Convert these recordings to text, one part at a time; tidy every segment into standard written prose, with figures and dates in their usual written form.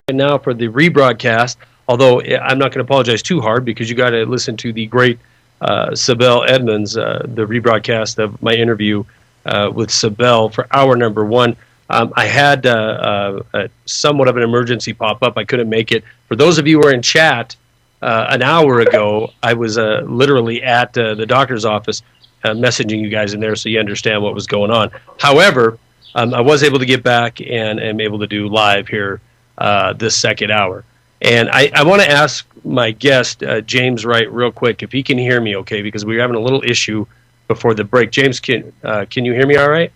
right now for the rebroadcast, although I'm not going to apologize too hard because you got to listen to the great Sibel Edmonds, the rebroadcast of my interview with Sibel for hour number one. I had somewhat of an emergency pop up. I couldn't make it. For those of you who are in chat, an hour ago, I was literally at the doctor's office messaging you guys in there so you understand what was going on. However, I was able to get back and am able to do live here this second hour. And I want to ask my guest, James Wright, real quick, if he can hear me okay, because we were having a little issue before the break. James, can you hear me all right?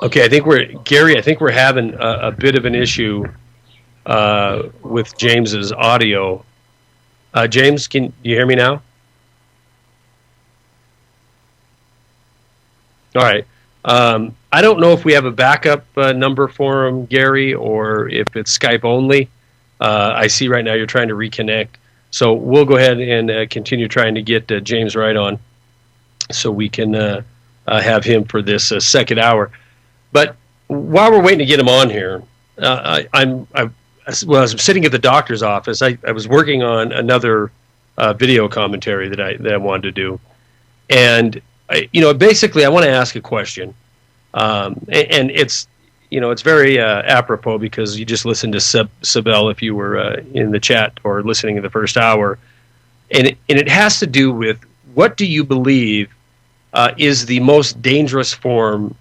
Okay, I think we're having a bit of an issue with James's audio. James, can you hear me now? All right. I don't know if we have a backup number for him, Gary, or if it's Skype only. I see right now you're trying to reconnect. So we'll go ahead and continue trying to get James Wright on so we can have him for this second hour. But while we're waiting to get him on here, I was sitting at the doctor's office. I was working on another video commentary that I wanted to do. And basically, I want to ask a question, and it's very apropos because you just listened to Sibel if you were in the chat or listening in the first hour, and it has to do with what do you believe is the most dangerous form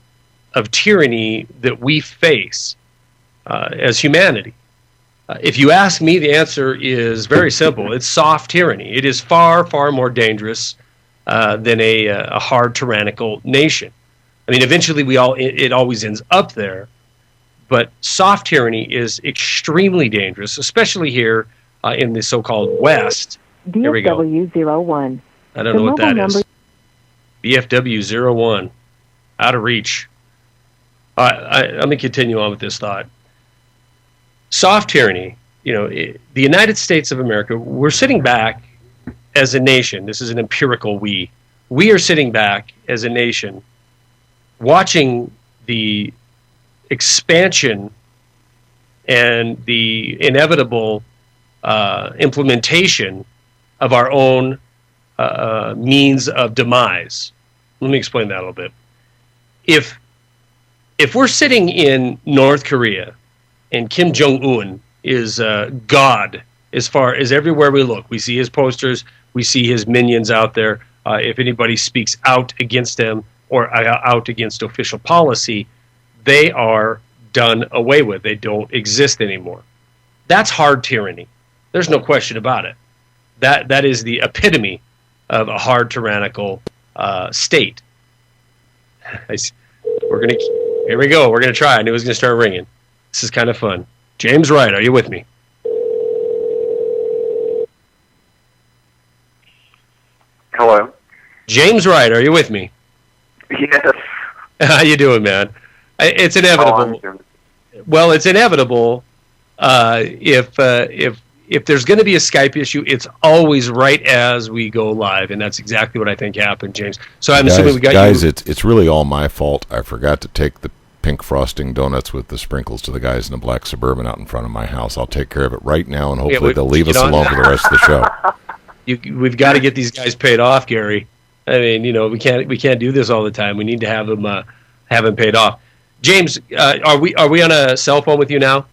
of tyranny that we face as humanity. If you ask me, the answer is very simple. It's soft tyranny. It is far, far more dangerous than a hard tyrannical nation. I mean, eventually it always ends up there, but soft tyranny is extremely dangerous, especially here in the so-called West. Here we go. BFW01. I don't know what that is. BFW01. Out of reach. Let me continue on with this thought. Soft tyranny, the United States of America, we're sitting back as a nation. This is an empirical we. We are sitting back as a nation watching the expansion and the inevitable implementation of our own means of demise. Let me explain that a little bit. If we're sitting in North Korea and Kim Jong-un is God as far as everywhere we look, we see his posters, we see his minions out there. If anybody speaks out against them or out against official policy, they are done away with. They don't exist anymore. That's hard tyranny. There's no question about it. That is the epitome of a hard tyrannical state. Here we go. We're gonna try. I knew it was gonna start ringing. This is kind of fun. James Wright, are you with me? Hello. James Wright, are you with me? Yes. How you doing, man? It's inevitable. Well, it's inevitable. If there's going to be a Skype issue, it's always right as we go live, and that's exactly what I think happened, James. So I'm assuming we got guys. It's really all my fault. I forgot to take the pink frosting donuts with the sprinkles to the guys in the black Suburban out in front of my house. I'll take care of it right now, and hopefully they'll leave us alone for the rest of the show. We've got to get these guys paid off, Gary. I mean, we can't do this all the time. We need to have them paid off. James, are we on a cell phone with you now?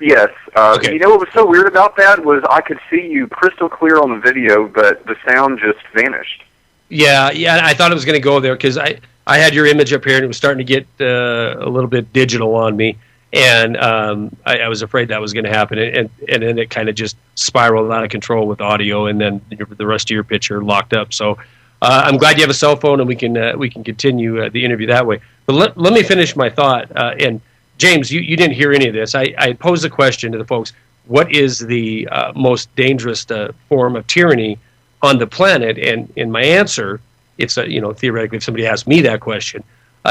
Yes. Okay. What was so weird about that was I could see you crystal clear on the video, but the sound just vanished. Yeah. I thought it was going to go there because I had your image up here and it was starting to get a little bit digital on me, and I was afraid that was going to happen, and then it kind of just spiraled out of control with audio, and then the rest of your picture locked up. So I'm glad you have a cell phone and we can continue the interview that way. But let me finish my thought. And James, you didn't hear any of this. I posed a question to the folks: what is the most dangerous form of tyranny on the planet? And in my answer, it's theoretically, if somebody asked me that question,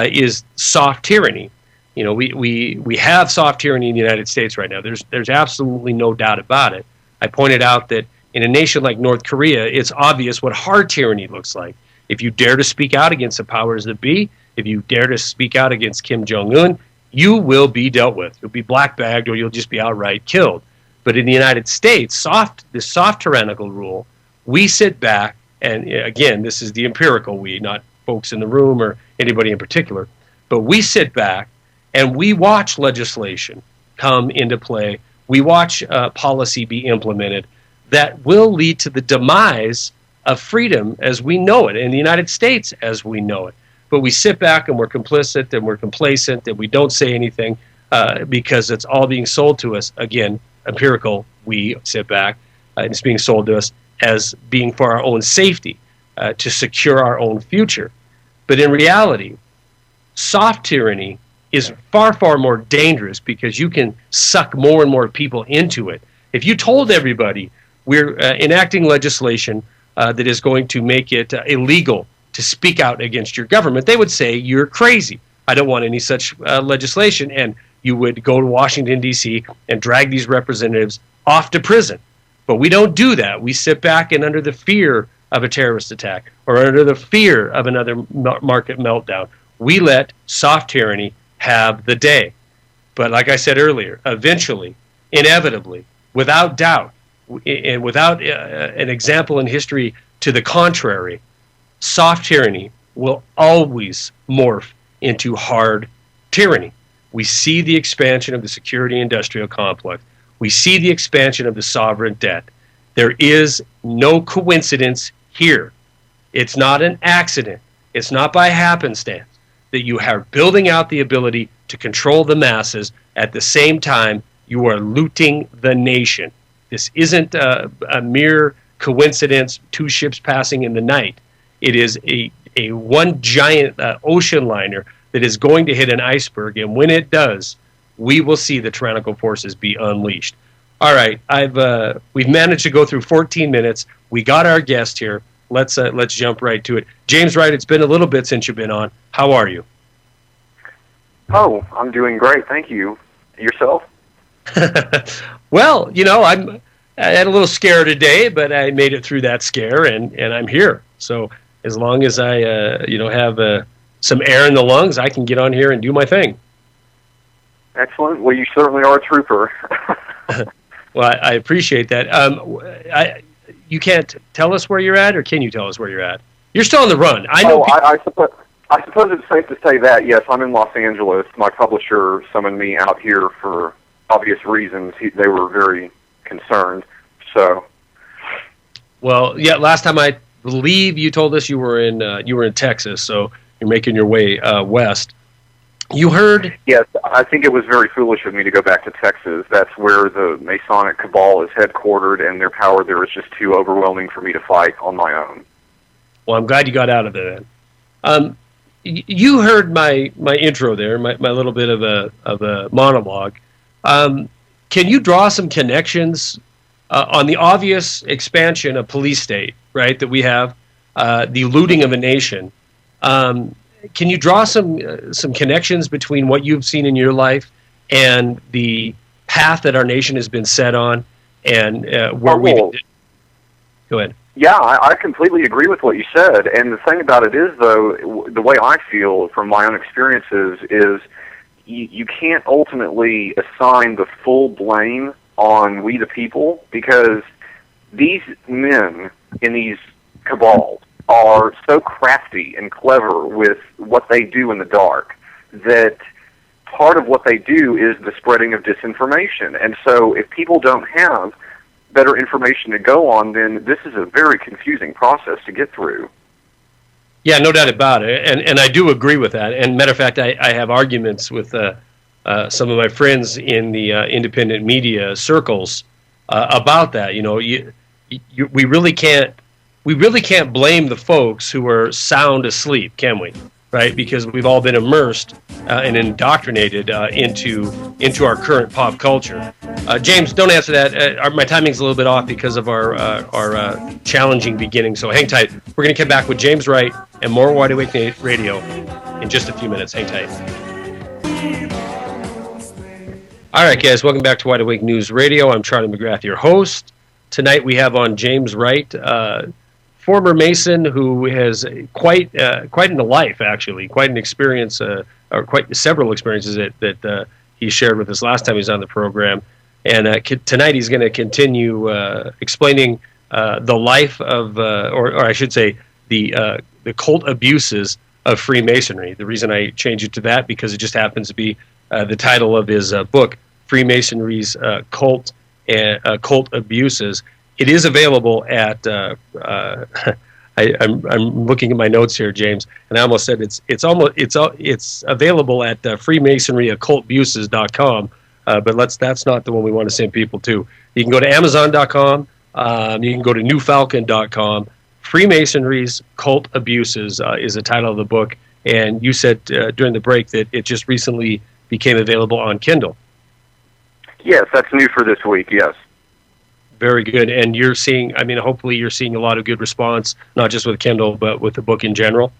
is soft tyranny. We have soft tyranny in the United States right now. There's absolutely no doubt about it. I pointed out that in a nation like North Korea, it's obvious what hard tyranny looks like. If you dare to speak out against the powers that be, if you dare to speak out against Kim Jong-un, you will be dealt with. You'll be black-bagged or you'll just be outright killed. But in the United States, this soft tyrannical rule, we sit back, and again, this is the empirical we, not folks in the room or anybody in particular, but we sit back and we watch legislation come into play. We watch policy be implemented that will lead to the demise of freedom as we know it, in the United States as we know it. But we sit back and we're complicit and we're complacent and we don't say anything because it's all being sold to us. Again, empirical, we sit back and it's being sold to us as being for our own safety, to secure our own future. But in reality, soft tyranny is far, far more dangerous because you can suck more and more people into it. If you told everybody we're enacting legislation that is going to make it illegal to speak out against your government, they would say you're crazy. I don't want any such legislation. And you would go to Washington, D.C. and drag these representatives off to prison. But we don't do that. We sit back and under the fear of a terrorist attack or under the fear of another market meltdown, we let soft tyranny have the day. But like I said earlier, eventually, inevitably, without doubt, and without an example in history to the contrary, soft tyranny will always morph into hard tyranny. We see the expansion of the security industrial complex. We see the expansion of the sovereign debt. There is no coincidence here. It's not an accident. It's not by happenstance that you are building out the ability to control the masses. At the same time, you are looting the nation. This isn't a mere coincidence, two ships passing in the night. It is a one giant ocean liner that is going to hit an iceberg, and when it does, we will see the tyrannical forces be unleashed. All right, we've managed to go through 14 minutes. We got our guest here. Let's jump right to it. James Wright, it's been a little bit since you've been on. How are you? Oh, I'm doing great, thank you. Yourself? Well, I had a little scare today, but I made it through that scare, and I'm here. So as long as I have some air in the lungs, I can get on here and do my thing. Excellent. Well, you certainly are a trooper. Well, I appreciate that. You can't tell us where you're at, or can you tell us where you're at? You're still on the run. I know. I suppose it's safe to say that. Yes, I'm in Los Angeles. My publisher summoned me out here for obvious reasons. They were very concerned. So. Well, yeah. Last time I believe you told us you were in Texas, so you're making your way west. You heard? Yes, I think it was very foolish of me to go back to Texas. That's where the Masonic cabal is headquartered, and their power there is just too overwhelming for me to fight on my own. Well, I'm glad you got out of there then. You heard my intro there, my little bit of a monologue. Can you draw some connections on the obvious expansion of police state, right, that we have, the looting of a nation? Can you draw some connections between what you've seen in your life and the path that our nation has been set on, and where we? Go ahead. Yeah, I completely agree with what you said. And the thing about it is, though, the way I feel from my own experiences is you can't ultimately assign the full blame on we the people, because these men in these cabals are so crafty and clever with what they do in the dark that part of what they do is the spreading of disinformation. And so if people don't have better information to go on, then this is a very confusing process to get through. Yeah, no doubt about it. And I do agree with that. And matter of fact, I have arguments with some of my friends in the independent media circles about that. We really can't blame the folks who are sound asleep, can we? Right? Because we've all been immersed and indoctrinated into our current pop culture. James, don't answer that. My timing's a little bit off because of our challenging beginning. So hang tight. We're going to come back with James Wright and more Wide Awake Radio in just a few minutes. Hang tight. All right, guys. Welcome back to Wide Awake News Radio. I'm Charlie McGrath, your host. Tonight we have on James Wright, former Mason who has quite in a life, actually, quite an experience, or quite several experiences that he shared with us last time he was on the program. And tonight he's going to continue explaining the life of, or I should say, the cult abuses of Freemasonry. The reason I changed it to that because it just happens to be the title of his book, Freemasonry's Cult Abuses. It is available at. I'm looking at my notes here, James, and I almost said it's available at freemasonryoccultabuses.com. But that's not the one we want to send people to. You can go to Amazon.com. You can go to newfalcon.com. Freemasonry's Cult Abuses is the title of the book. And you said during the break that it just recently became available on Kindle. Yes, that's new for this week, yes. Very good. And you're seeing, hopefully you're seeing a lot of good response, not just with Kindle, but with the book in general.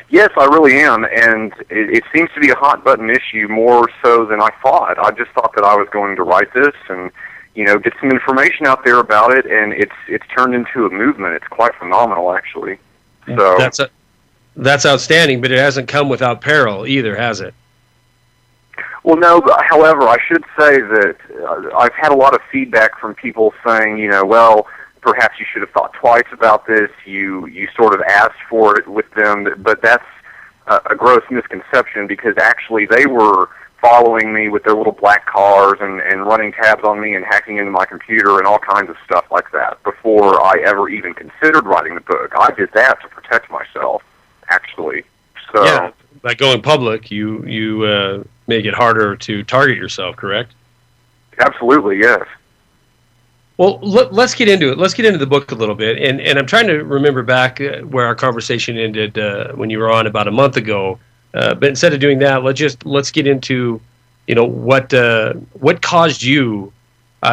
Yes, I really am, and it seems to be a hot-button issue more so than I thought. I just thought that I was going to write this and, get some information out there about it, and it's turned into a movement. It's quite phenomenal, actually. So that's outstanding, but it hasn't come without peril either, has it? Well, no, however, I should say that I've had a lot of feedback from people saying, well, perhaps you should have thought twice about this. You sort of asked for it with them, but that's a gross misconception because actually they were following me with their little black cars and running tabs on me and hacking into my computer and all kinds of stuff like that before I ever even considered writing the book. I did that to protect myself, actually. So yeah, by going public, you make it harder to target yourself, correct? Absolutely, yes. Well, let's get into it. Let's get into the book a little bit. And I'm trying to remember back where our conversation ended when you were on about a month ago. But instead of doing that, let's get into, what caused you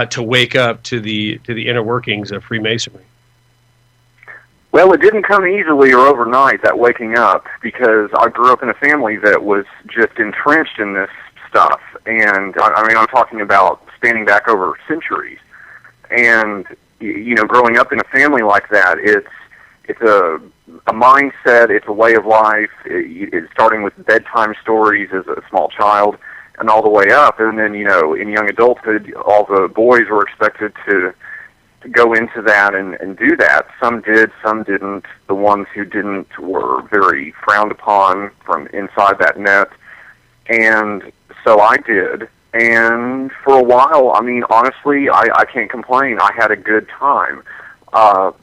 to wake up to the inner workings of Freemasonry. Well, it didn't come easily or overnight, that waking up, because I grew up in a family that was just entrenched in this stuff. And, I'm talking about spanning back over centuries. And, growing up in a family like that, it's a mindset, it's a way of life, it's starting with bedtime stories as a small child and all the way up. And then, in young adulthood, all the boys were expected to go into that and do that. Some did, some didn't. The ones who didn't were very frowned upon from inside that net. And so I did. And for a while, honestly, I can't complain. I had a good time. I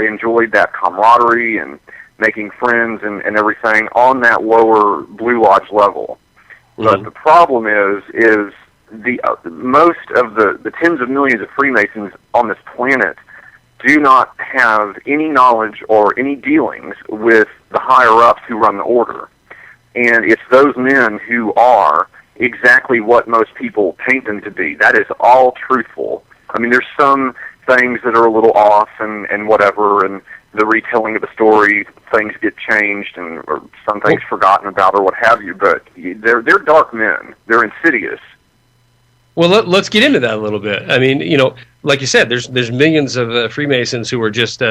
enjoyed that camaraderie and making friends and everything on that lower Blue Lodge level. Mm-hmm. But the problem is the most of the tens of millions of Freemasons on this planet do not have any knowledge or any dealings with the higher-ups who run the order. And it's those men who are exactly what most people paint them to be. That is all truthful. There's some things that are a little off and whatever, and the retelling of a story, things get changed or some things forgotten about or what have you, but they're dark men. They're insidious. Well, let's get into that a little bit. Like you said, there's millions of Freemasons who are just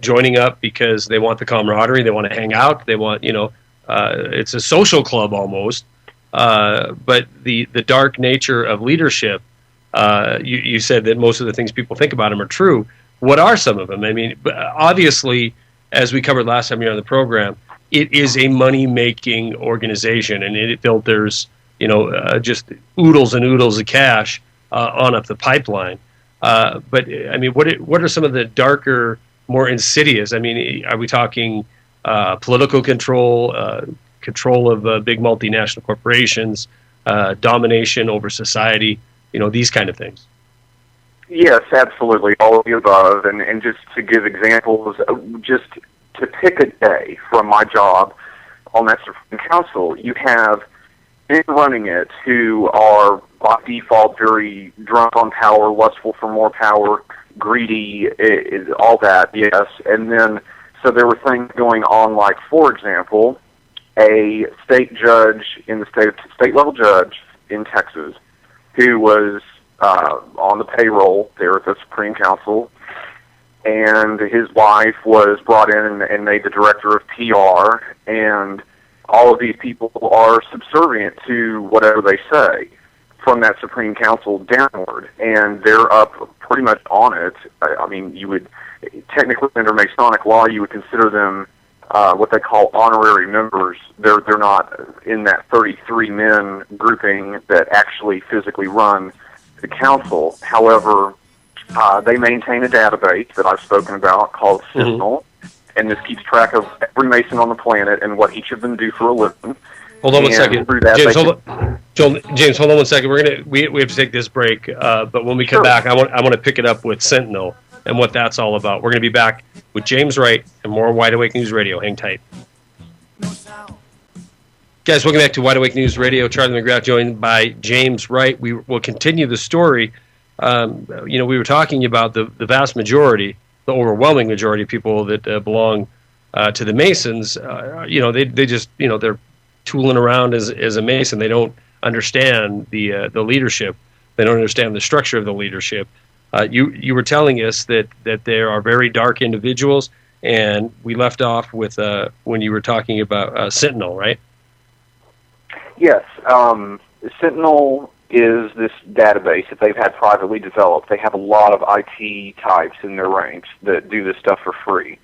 joining up because they want the camaraderie, they want to hang out, they want, it's a social club almost. But the dark nature of leadership, you said that most of the things people think about them are true. What are some of them? Obviously, as we covered last time you were on the program, it is a money-making organization, and it filters, just oodles and oodles of cash on up the pipeline. But what are some of the darker, more insidious? Are we talking political control, control of big multinational corporations, domination over society? These kind of things. Yes, absolutely, all of the above. And just to give examples, just to pick a day from my job on that Supreme Council, you have men running it who are by default very drunk on power, lustful for more power, greedy, all that, yes. And then, so there were things going on like, for example, a state judge in the state level judge in Texas who was on the payroll there at the Supreme Council, and his wife was brought in and made the director of PR, and all of these people are subservient to whatever they say from that Supreme Council downward, and they're up pretty much on it. I mean, you would, technically under Masonic law, you would consider them what they call honorary members. They're not in that 33 men grouping that actually physically run the council. However, they maintain a database that I've spoken about called Sentinel, and this keeps track of every Mason on the planet and what each of them do for a living. Hold on one second, James. Hold on 1 second. We have to take this break, but when we come back, I want to pick it up with Sentinel and what that's all about. We're going to be back with James Wright and more Wide Awake News Radio. Hang tight. Guys, welcome back to Wide Awake News Radio. Charlie McGrath joined by James Wright. We will continue the story. We were talking about the vast majority, the overwhelming majority of people that belong to the Masons. They just, they're tooling around as a Mason. They don't understand the leadership. They don't understand the structure of the leadership. You were telling us that there are very dark individuals, and we left off with when you were talking about Sentinel, right? Yes. Sentinel is this database that they've had privately developed. They have a lot of IT types in their ranks that do this stuff for free.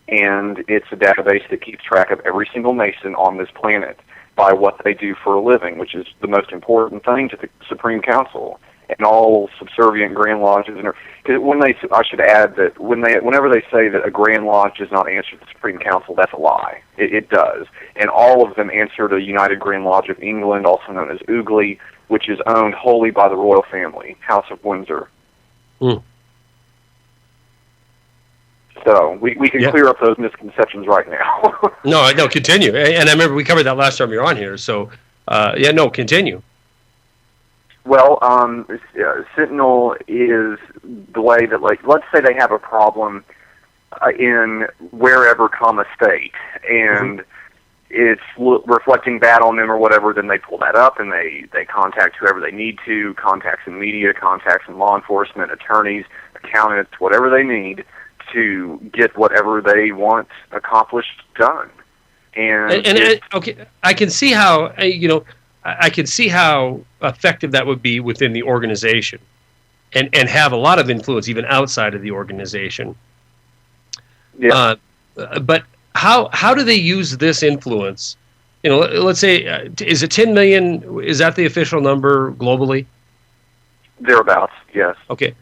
And it's a database that keeps track of every single Mason on this planet by what they do for a living, which is the most important thing to the Supreme Council and all subservient Grand Lodges. I should add that whenever they say that a Grand Lodge does not answer the Supreme Council, that's a lie. It does. And all of them answer the United Grand Lodge of England, also known as UGLI, which is owned wholly by the royal family, House of Windsor. So we can clear up those misconceptions right now. No, continue. And I remember we covered that last time you were on here. So, continue. Well, Sentinel is the way that, let's say they have a problem in wherever, state, and it's reflecting bad on them or whatever, then they pull that up and they contact whoever they need to, contacts in media, contacts in law enforcement, attorneys, accountants, whatever they need to get whatever they want accomplished done. And I can see how, I can see how effective that would be within the organization and have a lot of influence even outside of the organization. Yeah. But how do they use this influence? Let's say, is it 10 million? Is that the official number globally? Thereabouts, yes. Okay.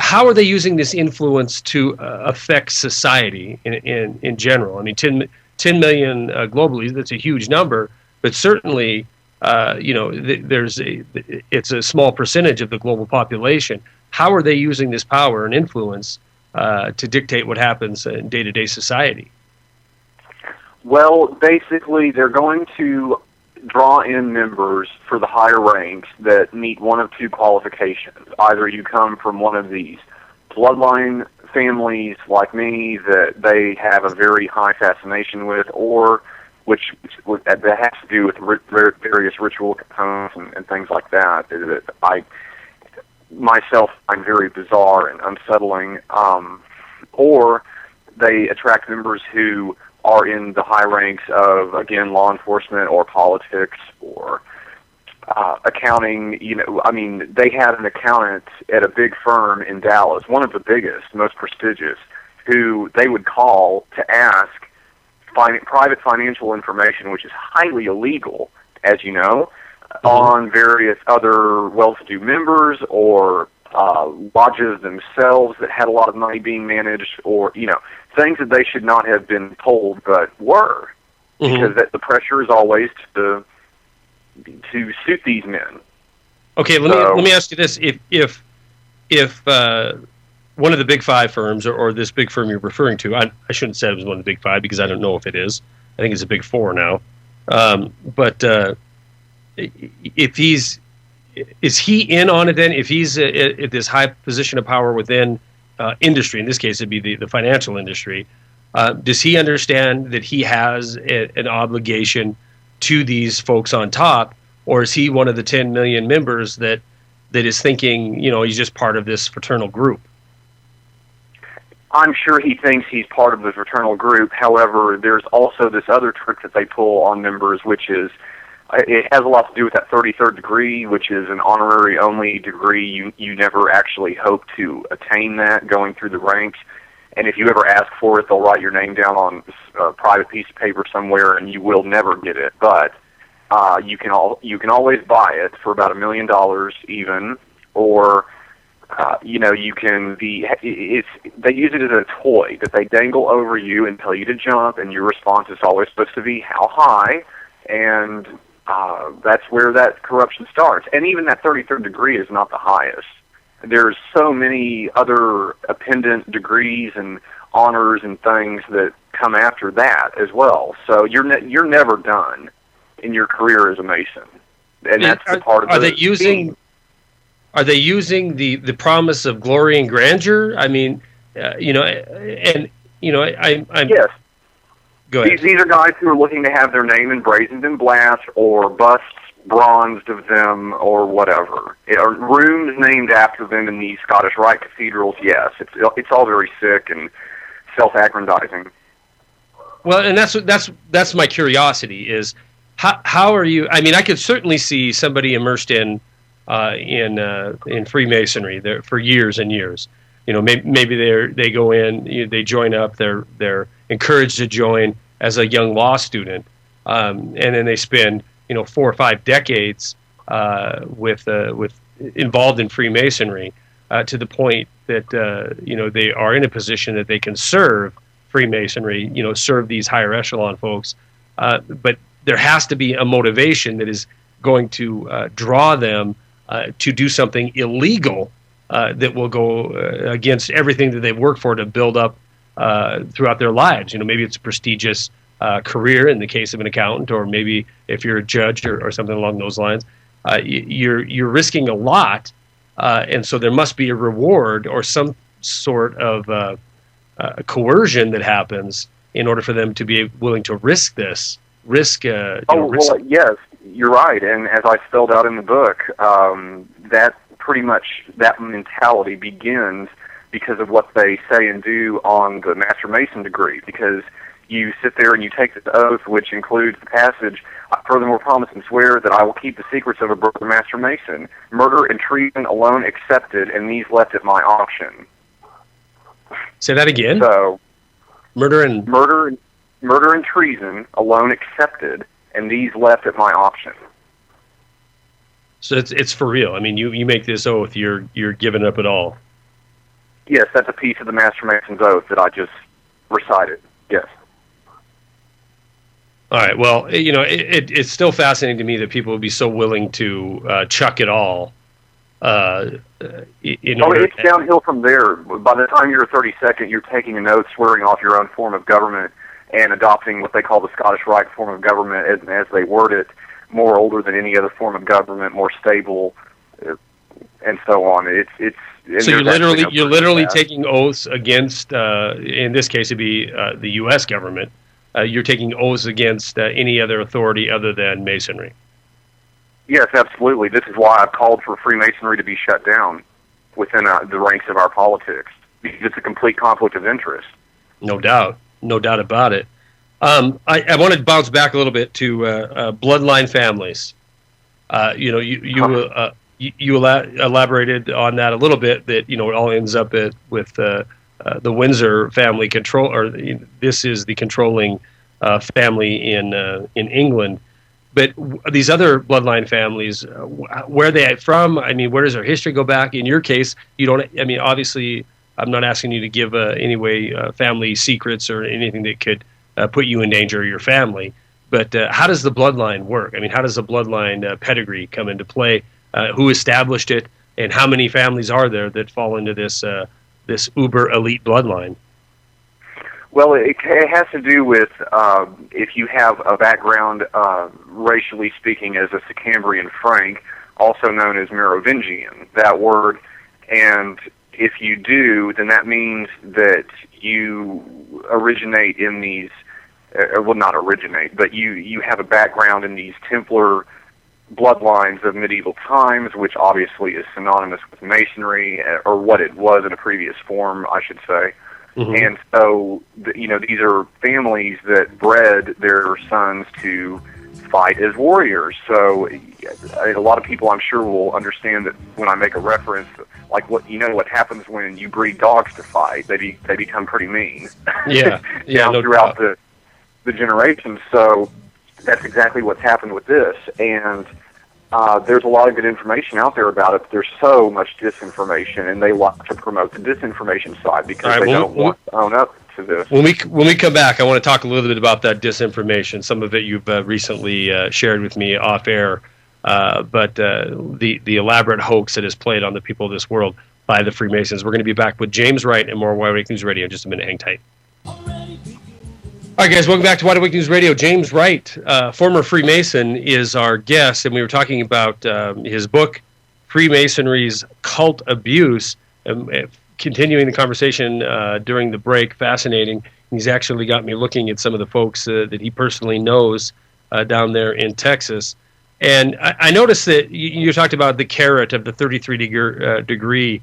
How are they using this influence to affect society in general? I mean, 10 million globally, that's a huge number, but certainly, it's a small percentage of the global population. How are they using this power and influence to dictate what happens in day-to-day society? Well, basically, they're going to draw in members for the higher ranks that meet one of two qualifications. Either you come from one of these bloodline families like me that they have a very high fascination with, or which that has to do with various ritual components and things like that I myself find very bizarre and unsettling, or they attract members who are in the high ranks of, again, law enforcement or politics or accounting. They had an accountant at a big firm in Dallas, one of the biggest, most prestigious, who they would call to ask private financial information, which is highly illegal, as you know, on various other well-to-do members or lodges themselves that had a lot of money being managed, or things that they should not have been told but were, because the pressure is always to suit these men. Okay, let me ask you this: if one of the big five firms, or this big firm you're referring to, I shouldn't say it was one of the big five because I don't know if it is. I think it's a big four now. But if is he in on it then? If he's at this high position of power within industry, in this case it'd be the financial industry, does he understand that he has an obligation to these folks on top, or is he one of the 10 million members that is thinking, he's just part of this fraternal group? I'm sure he thinks he's part of the fraternal group. However, there's also this other trick that they pull on members, which is, it has a lot to do with that 33rd degree, which is an honorary-only degree. You never actually hope to attain that going through the ranks. And if you ever ask for it, they'll write your name down on a private piece of paper somewhere, and you will never get it. But you can always buy it for about $1 million even, or you can be. They use it as a toy that they dangle over you and tell you to jump, and your response is always supposed to be how high, and that's where that corruption starts. And even that 33rd degree is not the highest. There's so many other appendant degrees and honors and things that come after that as well. So you're never done in your career as a Mason, and that's the part of the. Are they using the promise of glory and grandeur? I mean, I'm yes. Go ahead. These are guys who are looking to have their name emblazoned in brass or busts bronzed of them or whatever. Or rooms named after them in these Scottish Rite cathedrals. Yes, it's all very sick and self-aggrandizing. Well, and that's my curiosity is how are you? I mean, I could certainly see somebody immersed in Freemasonry there for years and years. Maybe they go in, they join up, they're encouraged to join as a young law student, and then they spend 4 or 5 decades with involved in Freemasonry to the point that they are in a position that they can serve Freemasonry, serve these higher echelon folks, but there has to be a motivation that is going to draw them to do something illegal that will go against everything that they've worked for to build up throughout their lives. Maybe it's a prestigious career in the case of an accountant, or maybe if you're a judge or something along those lines. You're risking a lot, and so there must be a reward or some sort of coercion that happens in order for them to be willing to risk this. Well, yes, you're right. And as I spelled out in the book, that mentality begins because of what they say and do on the Master Mason degree. Because you sit there and you take this oath, which includes the passage, "I furthermore promise and swear that I will keep the secrets of a brother Master Mason, murder and treason alone excepted, and these left at my option." Say that again. So, murder and treason alone accepted, and these left at my option. So it's for real. I mean, you make this oath, you're giving up it all. Yes, that's a piece of the Master Mason's oath that I just recited. Yes. All right. Well, it's still fascinating to me that people would be so willing to chuck it all. It's downhill from there. By the time you're 32nd, you're taking an oath, swearing off your own form of government, and adopting what they call the Scottish Rite form of government, as they word it, more older than any other form of government, more stable, and so on. So you're literally taking oaths against, in this case, it'd be the U.S. government. You're taking oaths against any other authority other than Masonry. Yes, absolutely. This is why I've called for Freemasonry to be shut down within the ranks of our politics, because it's a complete conflict of interest. No doubt about it. I want to bounce back a little bit to bloodline families. You elaborated on that a little bit. That it all ends up with the Windsor family control, or this is the controlling family in England. But these other bloodline families, where are they from? I mean, where does their history go back? In your case, you don't. I mean, obviously, I'm not asking you to give family secrets or anything that could put you in danger or your family. But how does the bloodline work? I mean, how does the bloodline pedigree come into play? Who established it, and how many families are there that fall into this uber elite bloodline? Well, it has to do with if you have a background, racially speaking, as a Sicambrian Frank, also known as Merovingian, that word. And if you do, then that means that you originate in these, well, not originate, but you have a background in these Templar bloodlines of medieval times, which obviously is synonymous with Masonry, or what it was in a previous form, I should say. Mm-hmm. And so, these are families that bred their sons to fight as warriors. So a lot of people, I'm sure, will understand that when I make a reference, like what happens when you breed dogs to fight, they become pretty mean. Yeah, yeah, throughout the generations. So that's exactly what's happened with this. And there's a lot of good information out there about it, but there's so much disinformation, and they like to promote the disinformation side because they don't want to own up to this. When we come back, I want to talk a little bit about that disinformation. Some of it you've recently shared with me off air, but the elaborate hoax that is played on the people of this world by the Freemasons. We're going to be back with James Wright and more Wide Awake News Radio in just a minute. Hang tight. All right, guys, welcome back to Wide Awake News Radio. James Wright, former Freemason, is our guest, and we were talking about his book, Freemasonry's Cult Abuse. Continuing the conversation during the break, fascinating. He's actually got me looking at some of the folks that he personally knows down there in Texas. And I noticed that you talked about the carrot of the 33-degree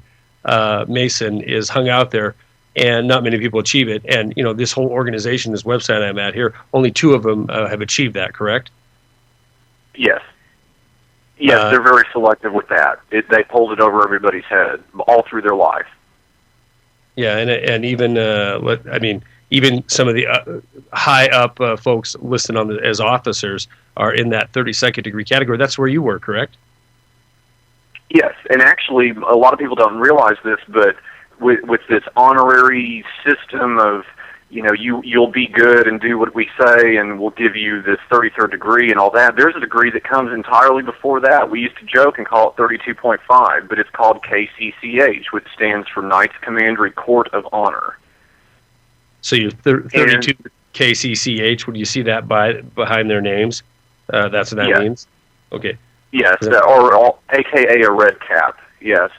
Mason is hung out there, and not many people achieve it. And, this whole organization, this website I'm at here, only 2 of them have achieved that, correct? Yes. Yes, they're very selective with that. They pulled it over everybody's head all through their life. Yeah, and even even some of the high up folks listed on as officers are in that 32nd degree category. That's where you were, correct? Yes, and actually, a lot of people don't realize this, but with this honorary system of you'll be good and do what we say, and we'll give you this 33rd degree and all that. There's a degree that comes entirely before that. We used to joke and call it 32.5, but it's called KCCH, which stands for Knights Commandery Court of Honor. So you're 32 KCCH. Would you see that behind their names? That's what that means? Okay. Yes, or AKA a red cap, yes.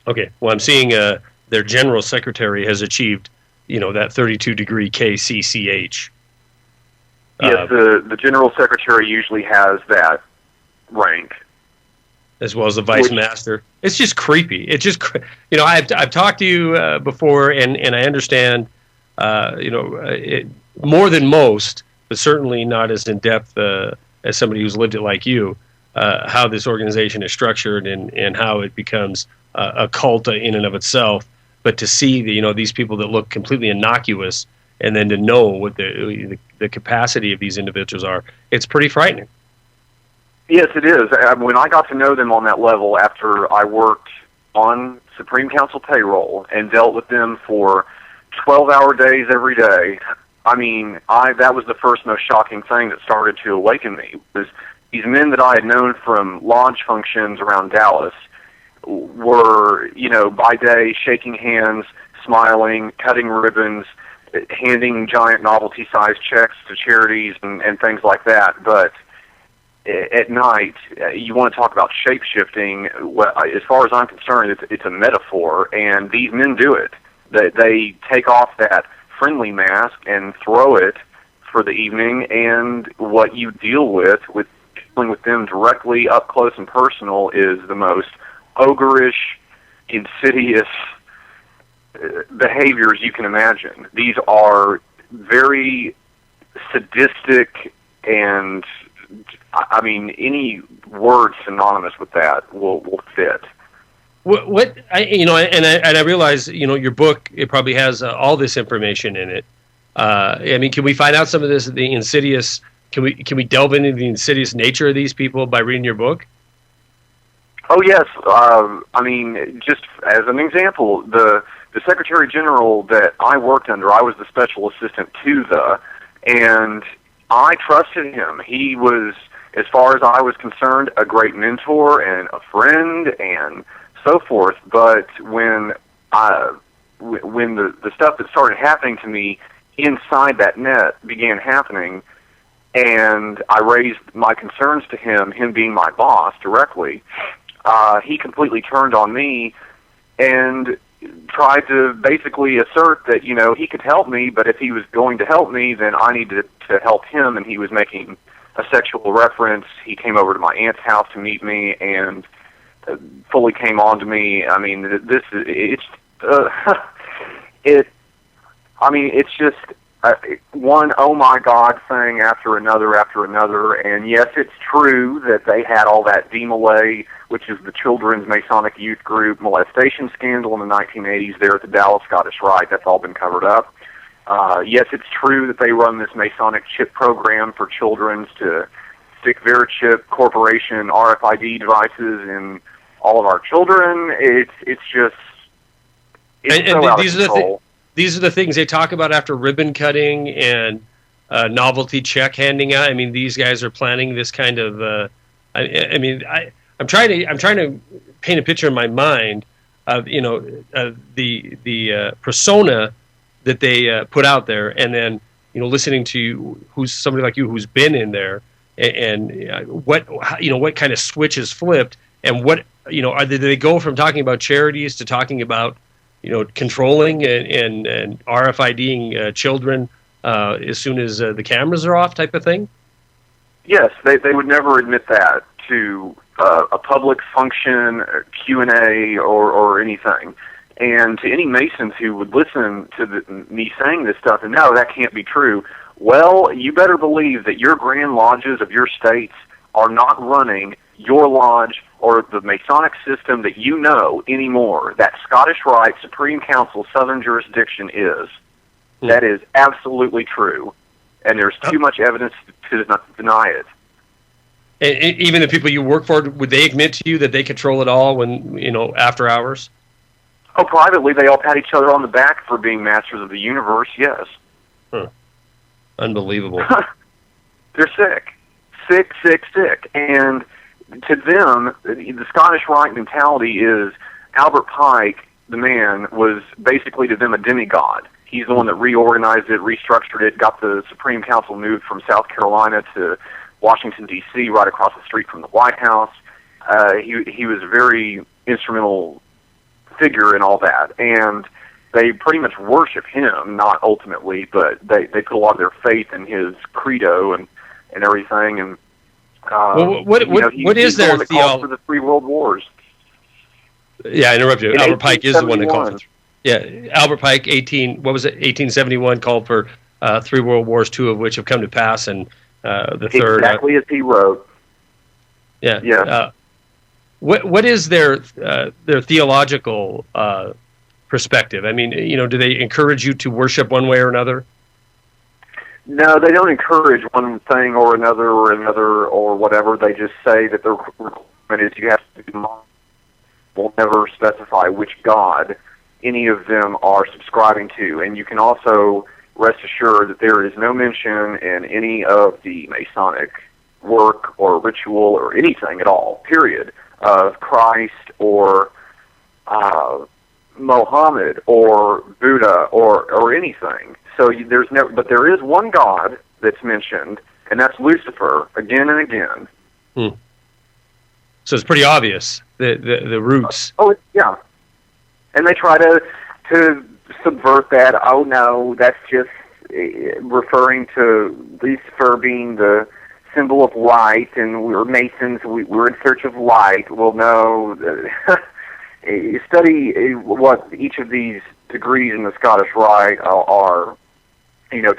Okay, well, I'm seeing their general secretary has achieved that 32-degree KCCH. Yes, the general secretary usually has that rank. As well as the vice master. It's just creepy. It's just, I've talked to you before, and I understand, more than most, but certainly not as in-depth as somebody who's lived it like you, how this organization is structured and how it becomes a cult in and of itself. But to see these people that look completely innocuous, and then to know what the capacity of these individuals are, it's pretty frightening. Yes, it is. When I got to know them on that level after I worked on Supreme Council payroll and dealt with them for 12-hour days every day, that was the first most shocking thing that started to awaken me. Was these men that I had known from lodge functions around Dallas were, by day shaking hands, smiling, cutting ribbons, handing giant novelty-sized checks to charities and things like that. But at night, you want to talk about shape-shifting. Well, as far as I'm concerned, it's a metaphor, and these men do it. They take off that friendly mask and throw it for the evening, and what you deal with dealing with them directly up close and personal is the most ogreish, insidious behaviors you can imagine. These are very sadistic, and any word synonymous with that will fit. I realize your book, it probably has all this information in it. Can we find out some of this, the insidious? Can we delve into the insidious nature of these people by reading your book? Oh yes, just as an example, the Secretary General that I worked under, I was the special assistant to and I trusted him. He was, as far as I was concerned, a great mentor and a friend and so forth. But when the stuff that started happening to me inside that net began happening, and I raised my concerns to him being my boss directly, he completely turned on me and tried to basically assert that, he could help me, but if he was going to help me, then I needed to help him, and he was making a sexual reference. He came over to my aunt's house to meet me and fully came on to me. I mean, it's just one oh my God thing after another, and yes, it's true that they had all that DMLA, which is the Children's Masonic Youth Group molestation scandal in the 1980s there at the Dallas Scottish Rite. That's all been covered up. Yes, it's true that they run this Masonic chip program for children to stick their chip corporation RFID devices in all of our children. It's so out of control. These are the things they talk about after ribbon cutting and novelty check handing out. I mean, these guys are planning this kind of. I'm trying to paint a picture in my mind of the persona that they put out there, and then listening to who's somebody like you who's been in there, and what kind of switch is flipped, and what do they go from talking about charities to talking about controlling and RFIDing children as soon as the cameras are off, type of thing? Yes, they would never admit that to a public function, Q&A, or anything. And to any Masons who would listen to me saying this stuff and no, that can't be true, well, you better believe that your Grand Lodges of your states are not running your lodge or the Masonic system that you know anymore. That Scottish Rite Supreme Council Southern jurisdiction is. That is absolutely true. And there's too much evidence to deny it. And even the people you work for, would they admit to you that they control it all when, after hours? Oh, privately, they all pat each other on the back for being masters of the universe, yes. Huh. Unbelievable. They're sick. Sick. And to them, the Scottish Rite mentality is Albert Pike, the man, was basically to them a demigod. He's the one that reorganized it, restructured it, got the Supreme Council moved from South Carolina to Washington, D.C., right across the street from the White House. He was a very instrumental figure in all that, and they pretty much worship him, not ultimately, but they put a lot of their faith in his credo and everything. And what is their theology for the 3 world wars? Yeah, I interrupt you. Albert Pike is the one that called for. Yeah, Albert Pike, 1871, called for 3 world wars, 2 of which have come to pass, and the third exactly as he wrote. Yeah. Yeah. What is their theological perspective? I mean, do they encourage you to worship one way or another? No, they don't encourage one thing or another or whatever. They just say that their requirement is you have to do. Will never specify which God any of them are subscribing to, and you can also rest assured that there is no mention in any of the Masonic work or ritual or anything at all, period, of Christ or Mohammed or Buddha or anything. So there's no, but there is one God that's mentioned, and that's Lucifer again and again. So it's pretty obvious the roots. Yeah, and they try to subvert that. Oh no, that's just referring to Lucifer being the symbol of light, and we're Masons. We're in search of light. Well, no. Study what each of these degrees in the Scottish Rite are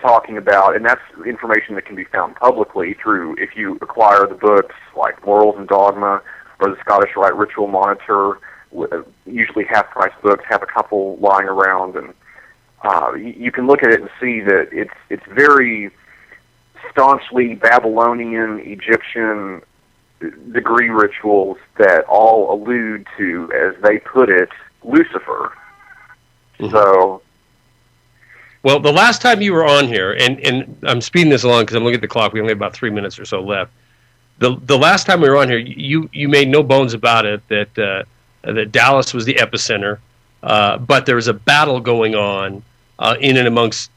talking about, and that's information that can be found publicly through, if you acquire the books like Morals and Dogma or the Scottish Rite Ritual Monitor, usually half-price books, have a couple lying around, and you can look at it and see that it's very staunchly Babylonian, Egyptian degree rituals that all allude to, as they put it, Lucifer. Mm-hmm. So, well, the last time you were on here, and I'm speeding this along because I'm looking at the clock. We only have about 3 minutes or so left. The last time we were on here, you made no bones about it that Dallas was the epicenter, but there was a battle going on in and amongst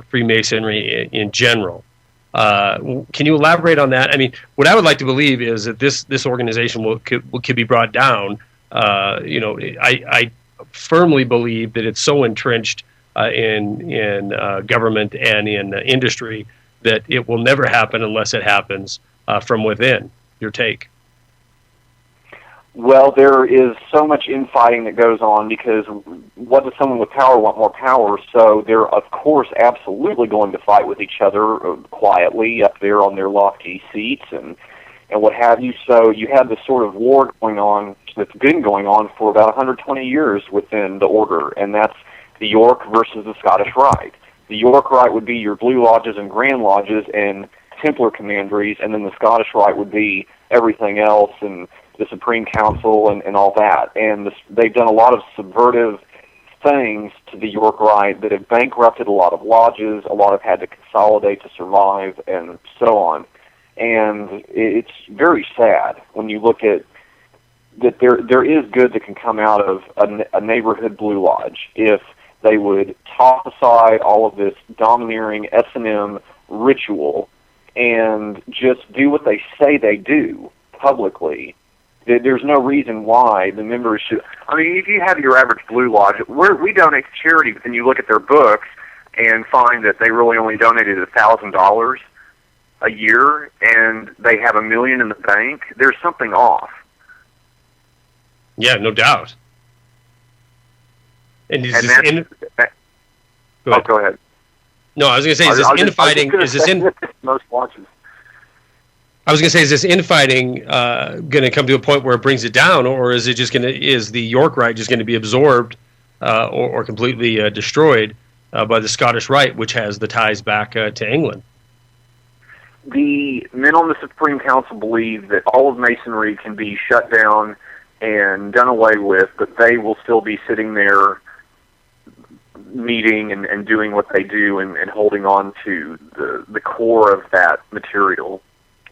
Freemasonry in general. Can you elaborate on that? I mean, what I would like to believe is that this organization could be brought down. I firmly believe that it's so entrenched in government and in industry that it will never happen unless it happens from within. Your take? Well, there is so much infighting that goes on because what does someone with power want? More power. So they're, of course, absolutely going to fight with each other quietly up there on their lofty seats and what have you. So you have this sort of war going on that's been going on for about 120 years within the order, and that's the York versus the Scottish Rite. The York Rite would be your Blue Lodges and Grand Lodges and Templar commanderies, and then the Scottish Rite would be everything else and the Supreme Council and all that. And they've done a lot of subvertive things to the York Rite that have bankrupted a lot of lodges. A lot have had to consolidate to survive, and so on. And it's very sad when you look at that there is good that can come out of a neighborhood Blue Lodge if they would toss aside all of this domineering S&M ritual and just do what they say they do publicly. There's no reason why the members should. I mean, if you have your average Blue Lodge, we donate to charity, but then you look at their books and find that they really only donated $1,000 a year, and they have $1 million in the bank. There's something off. Yeah, no doubt. And go ahead. No, I was going to say, is this infighting? Most watches. I was going to say, is this infighting going to come to a point where it brings it down, or is it just is the York Rite just going to be absorbed or completely destroyed by the Scottish Rite, which has the ties back to England? The men on the Supreme Council believe that all of Masonry can be shut down and done away with, but they will still be sitting there meeting and doing what they do and holding on to the core of that material.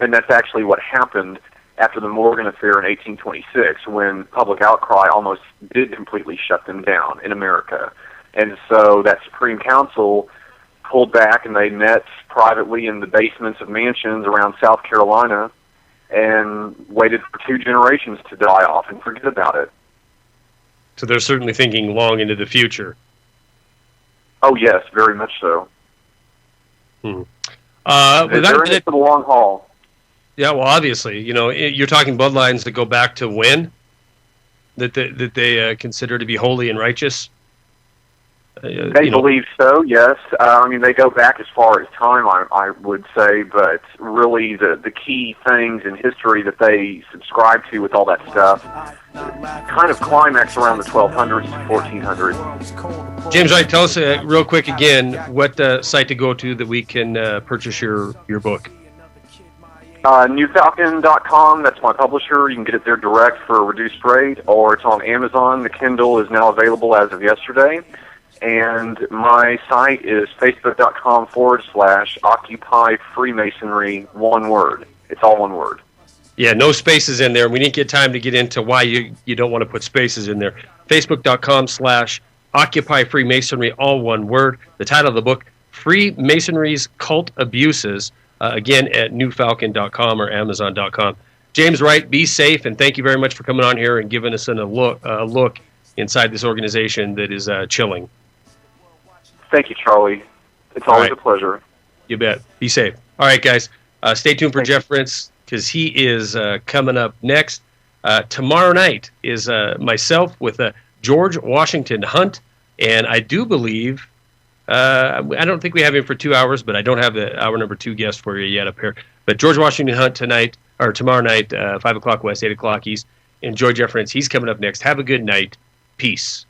And that's actually what happened after the Morgan Affair in 1826, when public outcry almost did completely shut them down in America. And so that Supreme Council pulled back, and they met privately in the basements of mansions around South Carolina and waited for 2 generations to die off and forget about it. So they're certainly thinking long into the future. Oh, yes, very much so. They're in it for the long haul. Yeah, well, obviously, you're talking bloodlines that go back to when? That they consider to be holy and righteous? They believe so, yes. I mean, they go back as far as time, I would say, but really the key things in history that they subscribe to with all that stuff kind of climax around the 1200s to 1400s. James Wright, tell us real quick again what site to go to that we can purchase your book. NewFalcon.com, that's my publisher. You can get it there direct for a reduced rate, or it's on Amazon. The Kindle is now available as of yesterday. And my site is facebook.com/Occupy Freemasonry, one word. It's all one word. Yeah, no spaces in there. We didn't get time to get into why you don't want to put spaces in there. Facebook.com/Occupy Freemasonry, all one word. The title of the book, Freemasonry's Cult Abuses, again at newfalcon.com or amazon.com. James Wright, be safe, and thank you very much for coming on here and giving us a look inside this organization that is chilling. Thank you, Charlie. It's always a pleasure. You bet. Be safe. All right, guys. Stay tuned for Jeff Prince, because he is coming up next. Tomorrow night is myself with George Washington Hunt, and I do believe, I don't think we have him for 2 hours, but I don't have the hour number 2 guest for you yet up here. But George Washington Hunt tomorrow night, 5 o'clock West, 8 o'clock East. Enjoy Jeff Prince. He's coming up next. Have a good night. Peace.